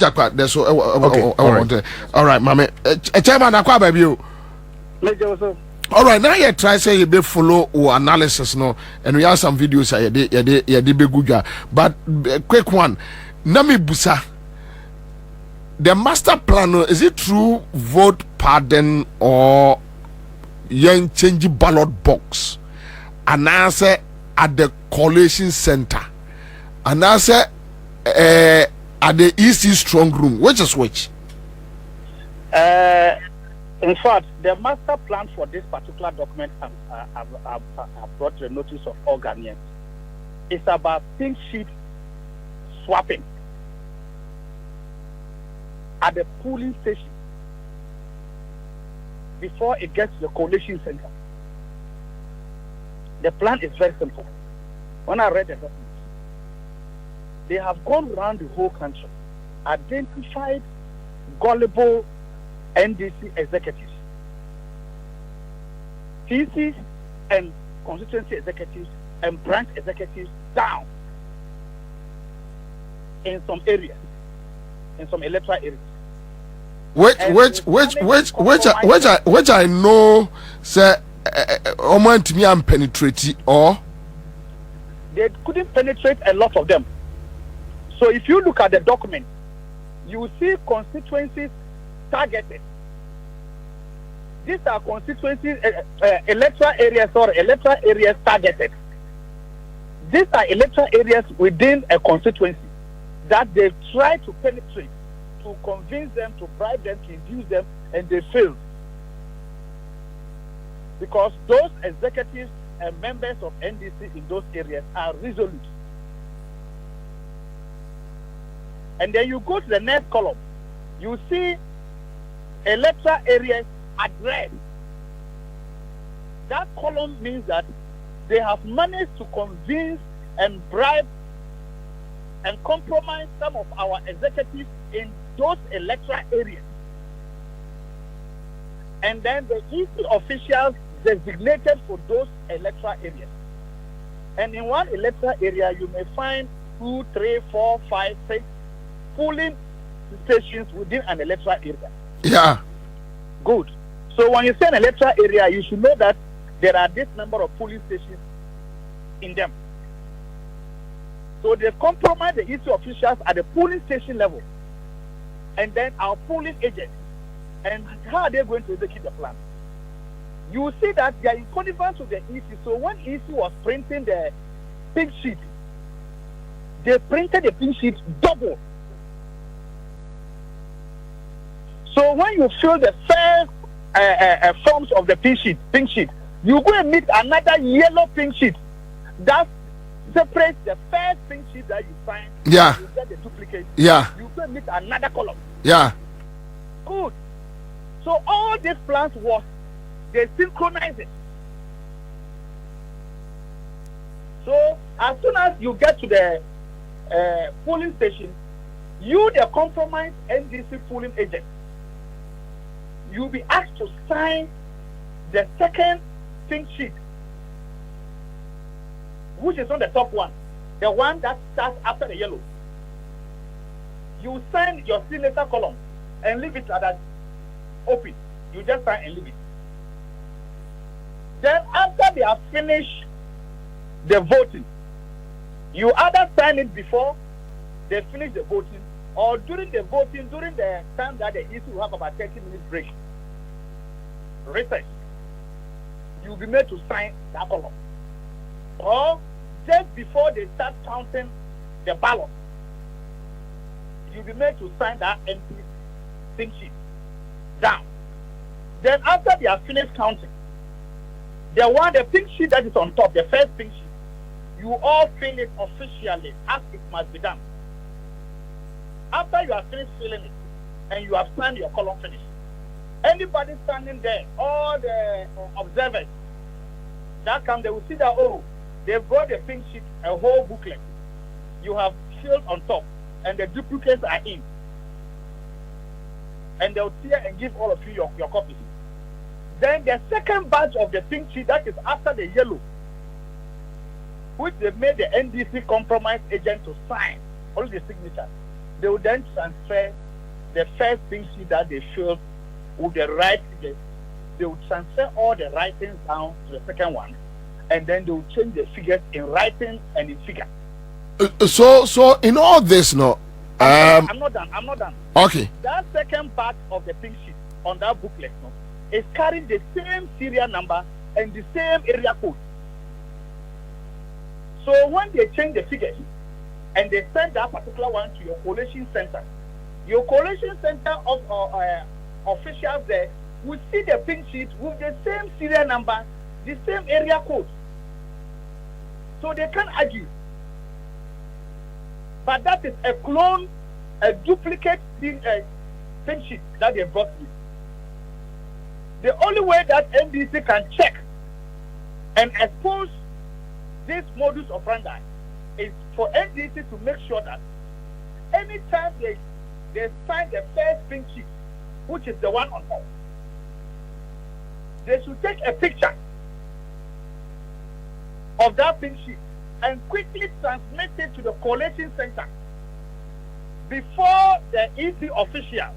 Jakpa. There's so okay. All right, mama. Chairman, akwa baby you. All right, now you try say you be follow or analysis no, and we have some videos you be good. But quick one, Nami Busa. The master plan, is it true vote pardon or young change ballot box? And answer at the collation center. And answer at the EC strong room. Which is which? In fact, the master plan for this particular document have brought the notice of all Ghanaians. It's about pink sheet swapping at the polling station before it gets to the collation center. The plan is very simple. When I read the document, they have gone around the whole country, identified gullible NDC executives, TCs and constituency executives and branch executives down in some areas, in some electoral areas. Which I know, say, to me and penetrate or they couldn't penetrate a lot of them. So if you look at the document, you will see constituencies targeted. These are constituencies, electoral areas targeted. These are electoral areas within a constituency that they try to penetrate, to convince them, to bribe them, to induce them, and they failed. Because those executives and members of NDC in those areas are resolute. And then you go to the next column, you see electoral areas addressed. That column means that they have managed to convince and bribe and compromise some of our executives in those electoral areas. And then the EC officials designated for those electoral areas. And in one electoral area, you may find 2, 3, 4, 5, 6 polling stations within an electoral area. Yeah. Good. So when you say an electoral area, you should know that there are this number of polling stations in them. So they compromise the EC officials at the polling station level. And then our polling agents. And how are they going to execute the plan? You will see that they are in connivance with the EC. So when EC was printing the pink sheet, they printed the pink sheet double. So when you fill the first forms of the pink sheet, you go and meet another yellow pink sheet that separates the first pink sheet that you sign. Yeah. You get the duplicate. Yeah. You go and meet another column. Yeah. Good. So all these plans was they synchronize it. So as soon as you get to the polling station, you the compromised NDC polling agent, you'll be asked to sign the second pink sheet, which is on the top one, the one that starts after the yellow. You sign your signature column and leave it like that open. You just sign and leave it. Then after they have finished the voting, you either sign it before they finish the voting, or during the voting, during the time that the EC will have about 30 minutes break, recess, you'll be made to sign that column. Or just before they start counting the ballot, you'll be made to sign that empty pink sheet down. Then after they have finished counting, the pink sheet that is on top, the first pink sheet, you all fill it officially as it must be done. After you have finished filling it and you have signed your column finished, anybody standing there, all the observers that come, they will see that, oh, they brought the pink sheet, a whole booklet. You have filled on top, and the duplicates are in. And they'll tear and give all of you your copies. Then the second batch of the pink sheet, that is after the yellow, which they made the NDC compromise agent to sign, all the signatures. They will then transfer the first pink sheet that they filled with the right figures. They will transfer all the writings down to the second one, and then they will change the figures in writing and in figure. So in all this, no. I'm not done. Okay. That second part of the pink sheet on that booklet, no, is carrying the same serial number and the same area code. So when they change the figures and they send that particular one to your collation center of officials there will see the pink sheet with the same serial number, the same area code. So they can't argue. But that is a clone, a duplicate pink sheet that they brought me. The only way that NDC can check and expose this modus operandi is for NDC to make sure that anytime they sign the first pink sheet, which is the one on top, they should take a picture of that pink sheet and quickly transmit it to the collation center before the EC official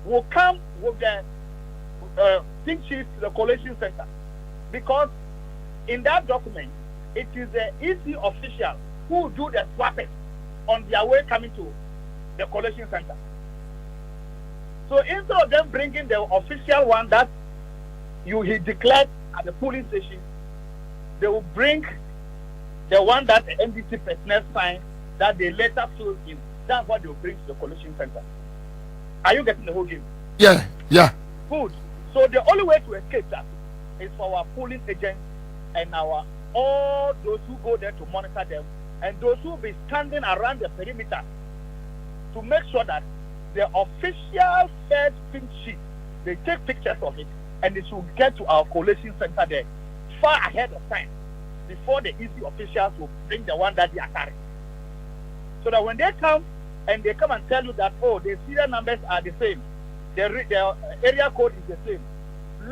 will come with the pink sheet to the collation center. Because in that document, it is the EC official who do the swapping on their way coming to the collation center. So instead of them bringing the official one that he declared at the polling station, they will bring the one that the NDC personnel signed that they later filled in. That's what they will bring to the collation center. Are you getting the whole game? Yeah. Good. So the only way to escape that is for our polling agents and all those who go there to monitor them, and those who will be standing around the perimeter to make sure that the official first pink sheet, they take pictures of it, and it should get to our collation center there far ahead of time, before the EC officials will bring the one that they are carrying. So that when they come and tell you that, oh, the serial numbers are the same, the area code is the same,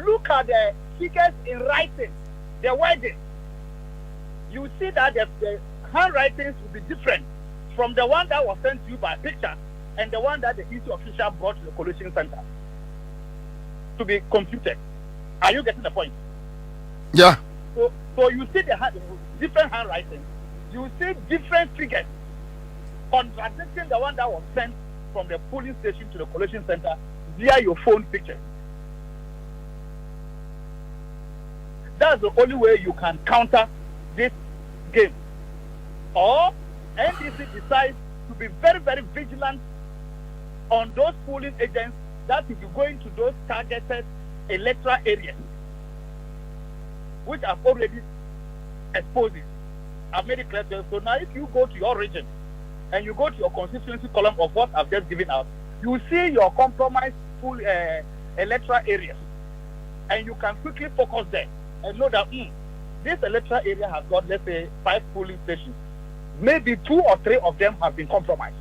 look at the figures in writing, the wording. You see that the handwritings will be different from the one that was sent to you by picture and the one that the EC official brought to the collation center to be computed. Are you getting the point? Yeah. So you see the different handwriting. You see different figures contradicting the one that was sent from the polling station to the collation center via your phone picture. That's the only way you can counter this game. Or NDC decides to be very, very vigilant on those polling agents that will be going to those targeted electoral areas, which I've already exposed it. I've made it clear to you. So now if you go to your region and you go to your constituency column of what I've just given out, you will see your compromised full electoral areas. And you can quickly focus there and know that this electoral area has got, let's say, 5 polling stations. Maybe 2 or 3 of them have been compromised.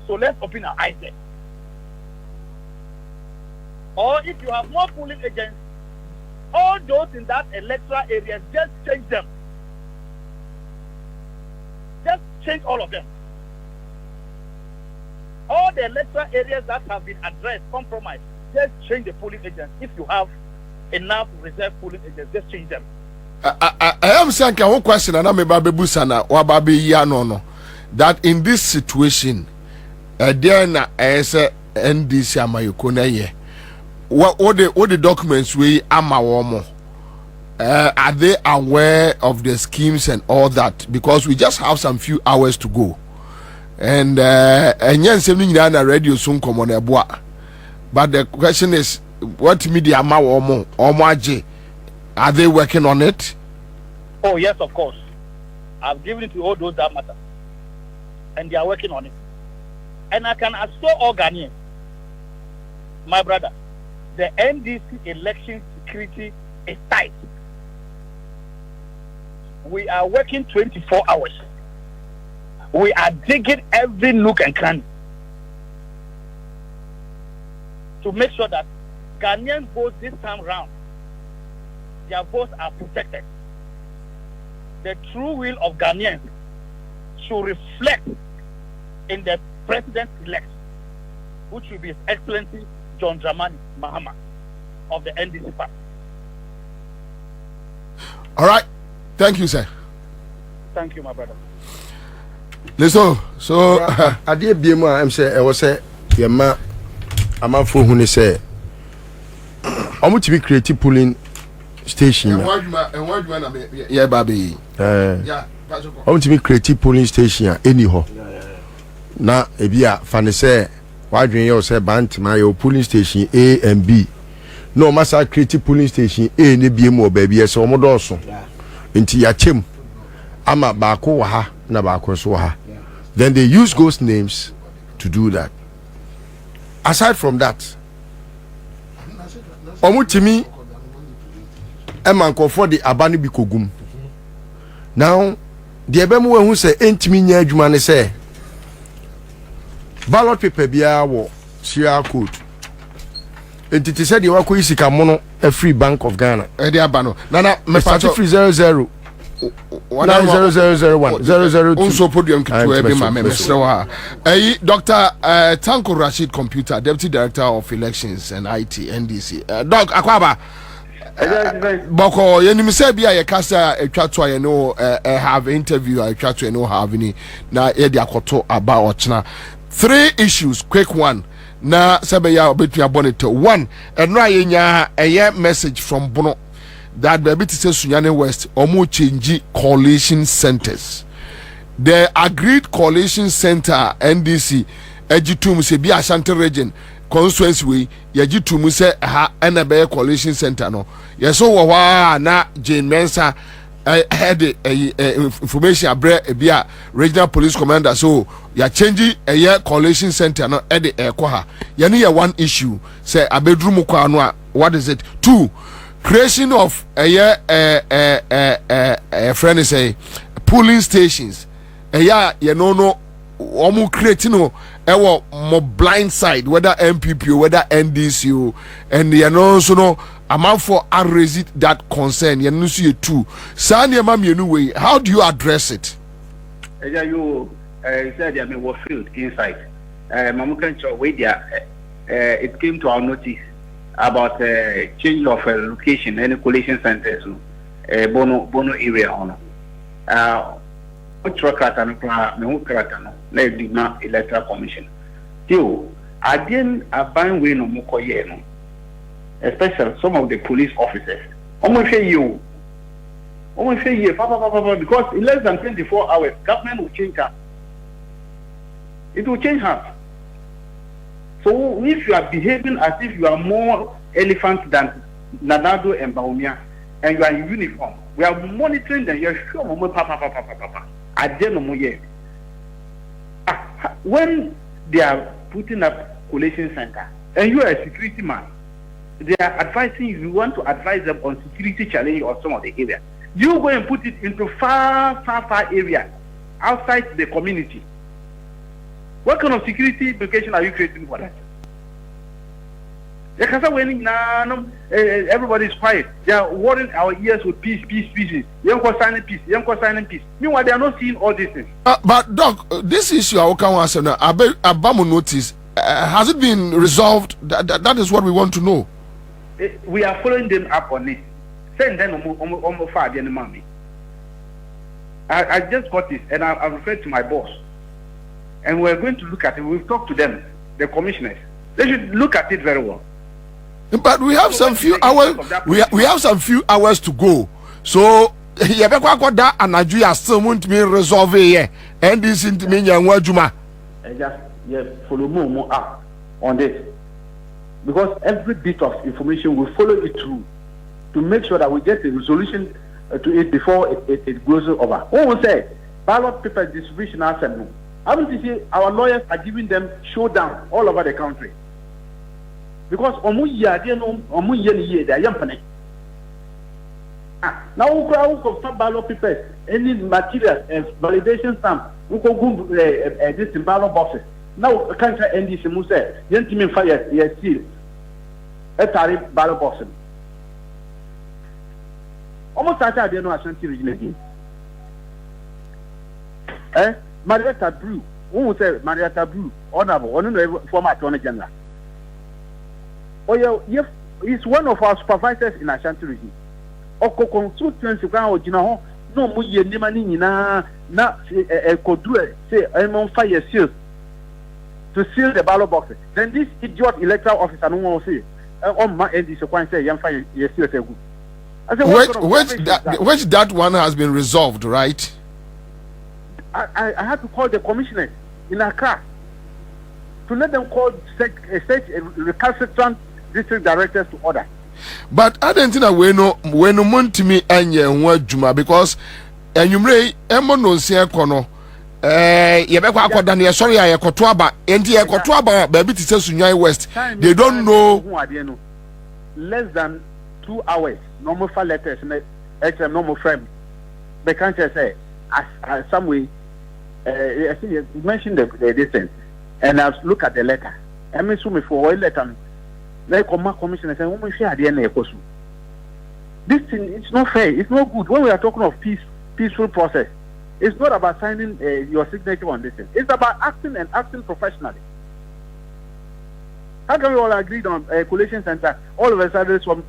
So let's open our eyes there. Or if you have more polling agents, all those in that electoral area, just change them. Just change all of them. All the electoral areas that have been addressed, compromised, just change the polling agents. If you have enough reserve polling agents, just change them. I am saying one question, and I'm about Busana or Baby Yanono, that in this situation, there is a NDC Amayukone. What the documents we amawomo? Are they aware of the schemes and all that? Because we just have some few hours to go, and yes, something that the radio soon come on a bois. But the question is, what media amawomo Aboagye? Are they working on it? Oh yes, of course. I've given it to all those that matter, and they are working on it. And I can assure all Ghanaians, my brother, the NDC election security is tight. We are working 24 hours. We are digging every nook and cranny to make sure that Ghanaian votes this time round, their votes are protected. The true will of Ghanaians should reflect in the president-elect, which will be His Excellency John Dramani Mahama of the NDC party. All right. Thank you, sir. Thank you, my brother. Listen, so I did be more. I'm say I was say your man. I'm a fool who say I'm going to be creative polling station. Yeah, baby. Yeah. I'm going to be creative polling station anyhow. Now, if you are funny say, why do you say band my polling station A and B? No, massa creative polling station A and B more baby. So I'm also into your chim. I'm a bako ha na bako so ha. Then they use ghost names to do that. Aside from that, omutimi emanko for the abani bikogum. Now, the ebemu who say entimi nya adwuma ne say ballot paper bia wo share code. Entity said you wako isika mono a free Bank of Ghana. E dey abano. Nana me pa 300 0001 002 also podium kitu ebe ma me mesrewa Dr. Tanko Rashid Computer, Deputy Director of Elections and IT NDC. Doc Akwaba boko yenim se bia ye kasa etwa to ye no have interview etwa to ye no have ni na ye dia koto aba ochna 3 issues quick one na sebe ya obetua bonito one enra ye nya eye message from Bono that baby to say Sunyane West omo change coalition centers. The agreed coalition center NDC ejitum se bi Ashanti region constituency we yejitum se ha enebe coalition center no yeso wo wa na Jane Mensa had information abre bia regional police commander so ya change a coalition center no e de ekwa ya ne ya one issue say abedrum kwa no what is it 2 creation of a friend say polling stations you know omu creating no ewo mo blind side whether MPP or whether NDC and you know so no amount for raise that concern you know see too sani ma me way how do you address it? You said I mean was field inside mamu can wait there it came to our notice about change of location any coalition centers bono area on electoral commission still again a ban way no mukoye no especially some of the police officers almost say you because in less than 24 hours government will change hands. It will change hands. So if you are behaving as if you are more elephant than Nanado and Baumia and you are in uniform, we are monitoring them. You're sure when they are putting up coalition center and you are a security man, they are advising you want to advise them on security challenge or some of the area. You go and put it into far area outside the community. What kind of security implication are you creating for that? Everybody is quiet. They are watering our ears with peace. Young signing peace. Meanwhile, they are not seeing all these things. But Doc, this issue I can answer now. Abamu notice. Has it been resolved? That is what we want to know. We are following them up on it. Send them mommy. I just got this, and I referred to my boss. And we're going to look at it. We've talked to them, the commissioners. They should look at it very well. But we have some few hours. We have some few hours to go. So that and still won't be resolved here. And this into me Juma. Just follow more up on this. Because every bit of information will follow it through to make sure that we get a resolution to it before it goes over. What we say, ballot paper distribution assembly. Haven't you see our lawyers are giving them showdown all over the country? Because now we can ballot papers, any materials and validation stamp, we can go this in ballot boxes. Now country NDC Muse, gentlemen fire yes seal a tariff ballot boxes. Almost started I don't know Ashanti region again. My director Brew, who say Maria Tabu, honorable, honorable former attorney general. Oh yeah, he's one of our supervisors in Ashanti region. Oko consultants you can no mu ye nimani nyina na kodue say I'm fire seals to seal the ballot boxes. Then this idiot electoral officer no will say on my end is a say yam fire yes seals good. Which that one has been resolved, right? I had to call the commissioner in Accra to let them call such recalcitrant district directors to order. But I don't think we no want me anye nwa juma because enyumre emo no nsia kono ye be kwa akoda ne sorry ya yekoto aba enti yekoto aba ba bi tise Sunyan West they don't know less than 2 hours normal file letters na HM normal frame they can't say as some way I see you mentioned the distance and I've look at the letter I mean so me for letter like commissioner say we share the na ekosu this thing it's not fair it's not good when we are talking of peaceful process it's not about signing your signature on this thing it's about acting professionally. How can we all agree on collation center all of a sudden some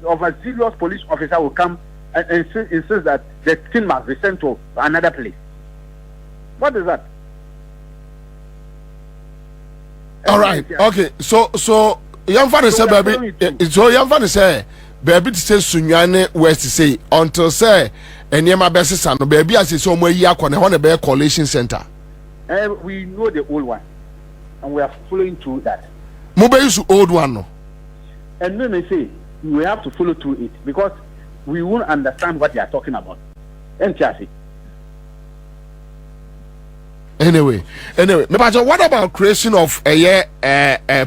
of a serious police officer will come and insist that the thing must be sent to another place? What is that? All right. Okay. So young fan say baby. So young fan say baby to say Sunyan West say until say enema best son baby as so mo yi akọ na ho na be collation center. We know the old one and we are following through that. Mo be use old one no. And then they say we have to follow through it because we won't understand what they are talking about. Anyway, what about creation of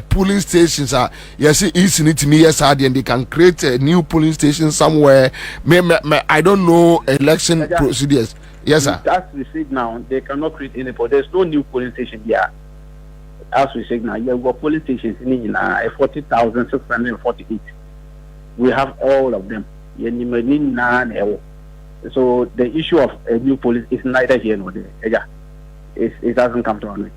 polling stations? Yes, it's need to me yes, and they can create a new polling station somewhere. I don't know election procedures. Yes, sir. As we say now, they cannot create any. There's no new polling station here. As we say now, you have polling stations in 40,648. We have all of them. So the issue of a new police is neither here nor there. It doesn't come to our notice.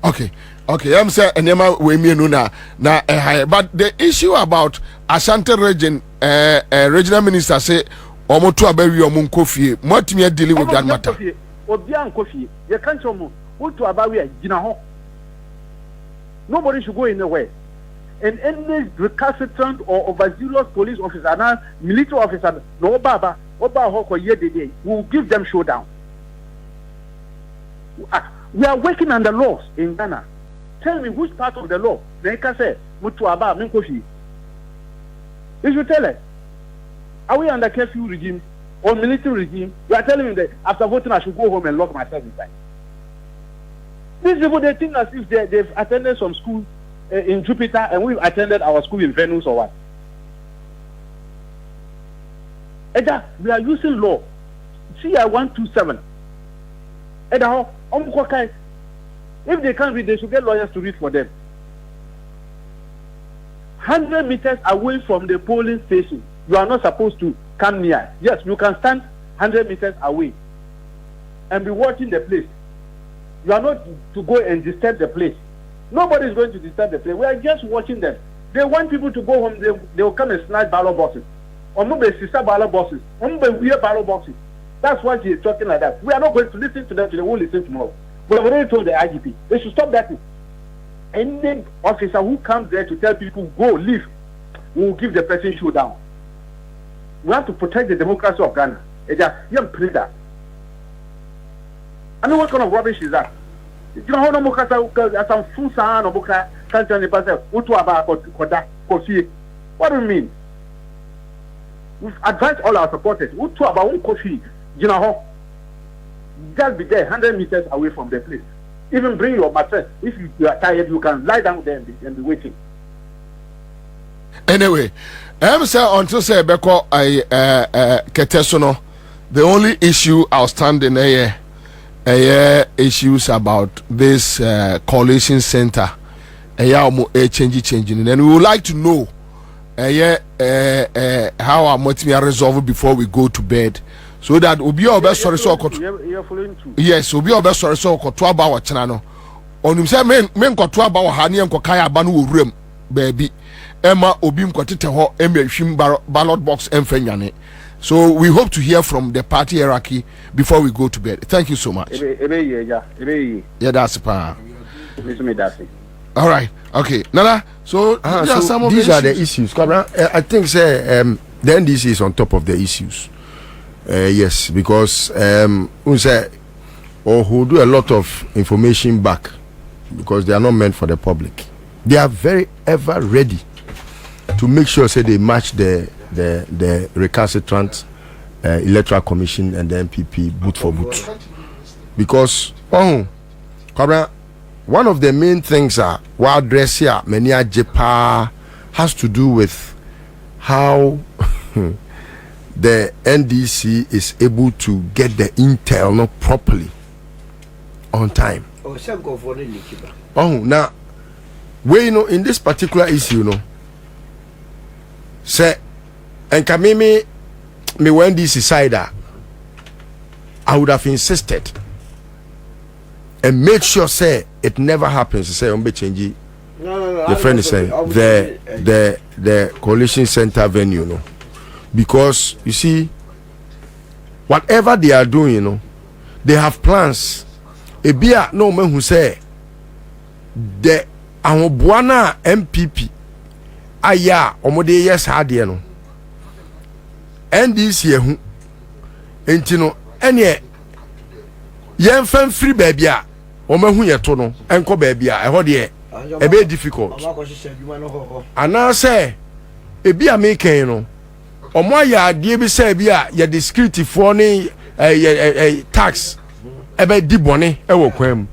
Okay. I'm saying enema we me no na but the issue about Ashanti region regional minister say omo to abawi omo nkofie motimi deal with that matter. Obia nkofie you can't omo to abawi gina ho. Nobody should go anywhere. And any recalcitrant or overzealous police officer and military officer no baba hoko ye will give them showdown. We are working under laws in Ghana. Tell me which part of the law they can say mutu aba minkoshi. You should tell us. Are we under curfew regime or military regime? You are telling me that after voting I should go home and lock myself inside. These people they think as if they've attended some school in Jupiter and we've attended our school in Venus or what? Eda, we are using law. CI 127. Eda, if they can't read, they should get lawyers to read for them. 100 meters away from the polling station, you are not supposed to come near. Yes, you can stand 100 meters away and be watching the place. You are not to go and disturb the place. Nobody is going to disturb the place. We are just watching them. They want people to go home. They will come and snatch ballot boxes. Or maybe sister ballot boxes. Or maybe weird ballot boxes. That's why she is talking like that. We are not going to listen to them today. We will listen tomorrow. We have already told the IGP. They should stop that. Any officer who comes there to tell people, go, leave, we will give the person showdown. We have to protect the democracy of Ghana. It's just, you play that. I mean, what kind of rubbish is that? You know how no some full sound or boka can't tell the person what do you mean? We've advised all our supporters. Utu about one coffee, you know how just be there 100 meters away from the place. Even bring your mattress. If you are tired, you can lie down there and be waiting. Anyway, until say Beko Ketesono, the only issue outstanding issues about this coalition center changing, and we would like to know how our motive are resolved before we go to bed, so that obi obe sorry so okoto yes obi obe sorry so okoto aba wo chena no onum say men koto aba wo ha ne enkoka ya aba no wo wuram baabi ema obi nkotete ho emahwim ballot box emfanyane. So we hope to hear from the party hierarchy before we go to bed. Thank you so much. Yeah, that's pa. All right. Okay. Nana, so, so these are the issues. I think say the NDC is on top of the issues. Yes, because we say or who do a lot of information back because they are not meant for the public. They are very ever ready to make sure say they match the recalcitrant electoral commission and the MPP boot for boot, because one of the main things are what address here many Jakpa has to do with how the NDC is able to get the intel not properly on time. Now we in this particular issue say and me when this side I would have insisted and made sure say it never happens. Say change the friend is saying the coalition center venue because you see whatever they are doing they have plans. Ebia no man who say the Aboagye MPP aya omode yes ade no NDC ehu enti no ene yen fan free baby a omahu yeto no enko baby a eho de e be difficult ana say ebi a meken no omo aya ade bi say bi a ye discreet for ne tax ebe di bone e wo kwam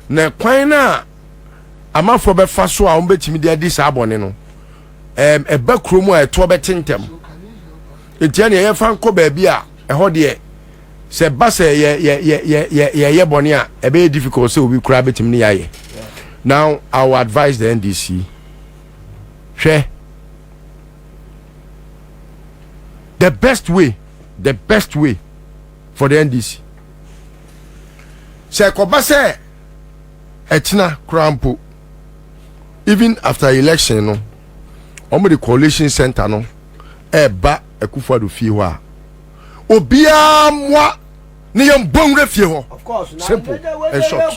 na kwan na amafo be fa so a ombetimi de adi sa bone no eba kromu a eto betentem entiane ye fan ko ba bi a eho de se ba se ye bone a ebe difficult se obi kura betimi ne yaye. Now I will advise the NDC the best way for the NDC se ko ba se etina krampo even after election no omo the coalition center no eba Akufo-Addo fie ho a obia mwa ne yem bonre fie ho. Of course, simple and short.